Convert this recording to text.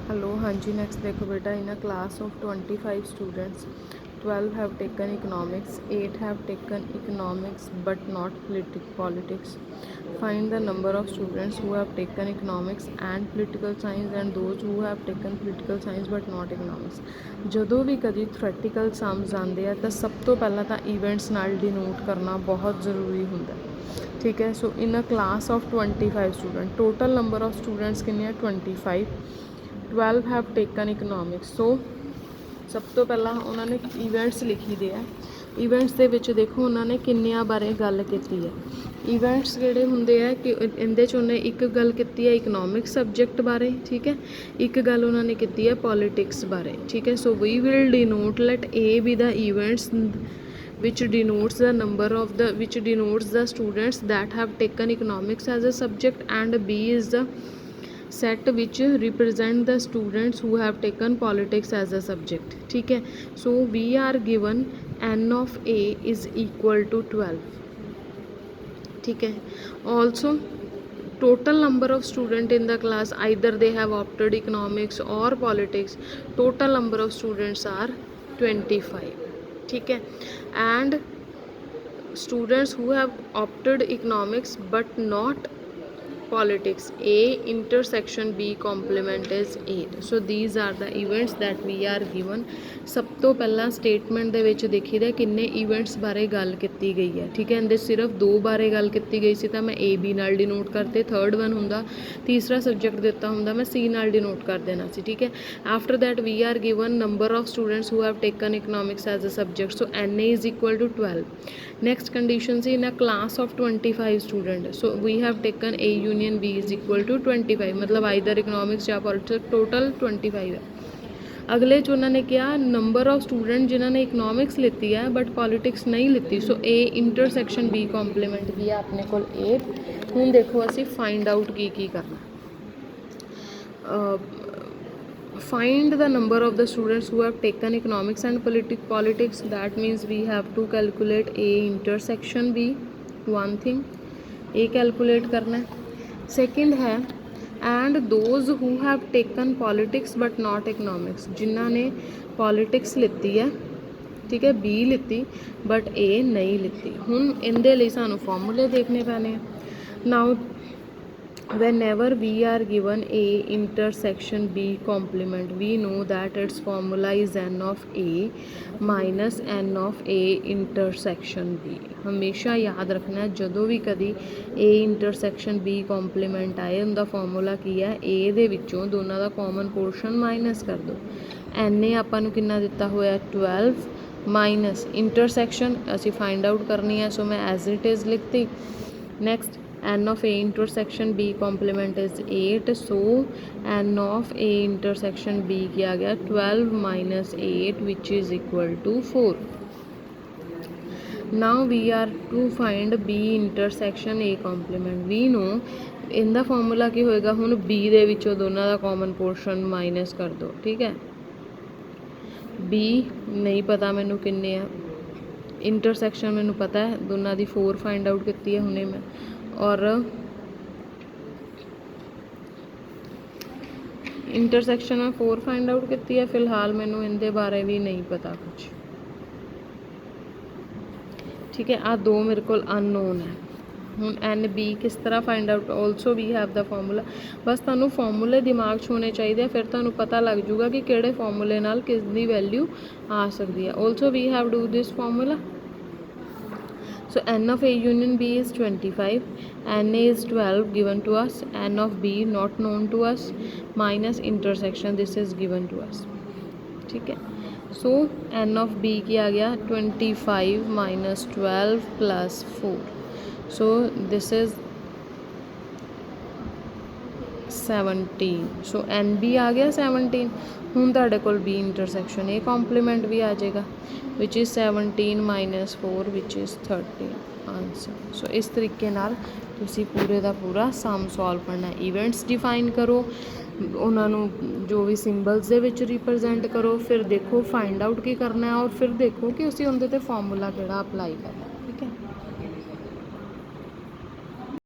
Hello, हाँ जी। Next देखो बेटा, in a class of 25 students 12 have taken economics, 8 have taken economics but not politics. Find the number of students who have taken economics and political science and those who have taken political science but not economics. ਜਦੋਂ ਵੀ ਕਦੀ theoretical sums ਆਉਂਦੇ ਆ ਤਾਂ ਸਭ ਤੋਂ ਪਹਿਲਾਂ ਤਾਂ ਈਵੈਂਟਸ ਨਾਲ ਡਿਨੋਟ ਕਰਨਾ ਬਹੁਤ ਜ਼ਰੂਰੀ ਹੁੰਦਾ। ठीक है। So in a class of 25 student, total number of students कितने हैं 25, 12 हैव टेकन इकोनॉमिक्स। सो सब तो पहला उन्होंने ईवेंट्स लिखी दे है। ईवेंट्स दे विच देखो उन्होंने किन्नियां बारे गल कीती है। ईवेंट्स जिहड़े हुंदे है कि इहदे च उन्हें एक गल कीती है इकोनॉमिक्स सबजैक्ट बारे, ठीक है। एक गल उन्होंने कीती है पॉलिटिक्स बारे, ठीक है। So we will denote let A B the events which denotes the students that have taken economics as a subject, and B is the set which represent the students who have taken politics as a subject, ठीक है। so we are given n of A is equal to 12, ठीक है। also total number of student in the class, either they have opted economics or politics, total number of students are 25, ठीक है। and students who have opted economics but not politics, A intersection B complement is 8. so these are the events that we are given। सब तो पहला statement दे विच देखीदा किन्ने events बारे गल कीती गई है, ठीक है। इहदे सिर्फ 2 बारे गल कीती गई सी तां मैं A B नाल डिनोट करते, थर्ड वन हुंदा तीसरा सबजैक्ट दिता हुंदा मैं C नाल डिनोट कर देना सी, ठीक है। After that we are given number of students who have taken economics as a subject, so NA is equal to 12। Next condition सी in a class of 25 student, so we have taken A union B is equal to 25, मतलब either economics या politics, total 25 है। अगले च उन्होंने कहा number of student जिन्होंने economics लीती है बट पॉलिटिक्स नहीं लीती, सो A इंटरसैक्शन B कॉम्पलीमेंट भी है अपने को A। हुण देखो असी फाइंड आउट की करना। find the number of the students who have taken economics and politics, that means we have to calculate A intersection B, one thing A calculate करना है। second है and those who have taken politics but not economics, जिन्हों ने politics लिती है, ठीक है, B लिती but A नहीं लिती। हुण इहदे लई सानू फॉर्मूले देखने पैने हैं। Now whenever we are given A intersection B complement, we know that its formula is n of A minus n of A intersection B। हमेशा याद रखना है जदों भी कदी A intersection B complement आए उनका फॉर्मूला की है A दे विचों दोनों का कॉमन पोर्शन माइनस कर दो। NA आपां नूं कितना दिता होया 12 माइनस इंटरसैक्शन असी फाइंड आउट करनी है, सो मैं एज इट इज़ लिखती। Next n of A intersection B complement is 8, so n of A intersection B किया गया 12 minus 8 which is equal to 4। now we are to find B intersection A complement, we know इनका formula की होएगा हुण B दे विचों दोनों का common portion minus कर दो, ठीक है। B नहीं पता मैनू किन्ने आ, इंटरसैक्शन मैनू पता है दोनों की 4 फाइंड आउट की है हुणे मैं, और इंटरसैक्शन में 4 फाइंड आउट की है। फिलहाल मैनू इनके बारे भी नहीं पता कुछ, ठीक है। आ 2 मेरे को अननोन है। हुण एन बी किस तरह find out, also we have the formula. बस तुहानू फॉर्मूले दिमाग च होने चाहिए, फिर तुहानू पता लग जूगा कि किहड़े फॉर्मूले नाल किस दी वैल्यू आ सकती है। Also we have do this formula. So n of A union B is 25, NA is 12 given to us, n of B not known to us, minus intersection this is given to us, ठीक है। so n of B किया गया 25 minus 12 plus 4, so this is 17, so NB आ गया 17। हुण तुहाडे कोल B intersection A complement भी आ जाएगा which is 17 minus 4 which is 13 answer. So इस तरीके नाल तुसी पूरे दा पूरा सम सॉल्व करना। इवेंट्स डिफाइन करो, उन्होंने जो भी सिंबल्स दे विच रिप्रजेंट करो, फिर देखो फाइंड आउट की करना है और फिर देखो कि उसी उनके ते फॉर्मूला किहड़ा अप्लाई करना, ठीक है।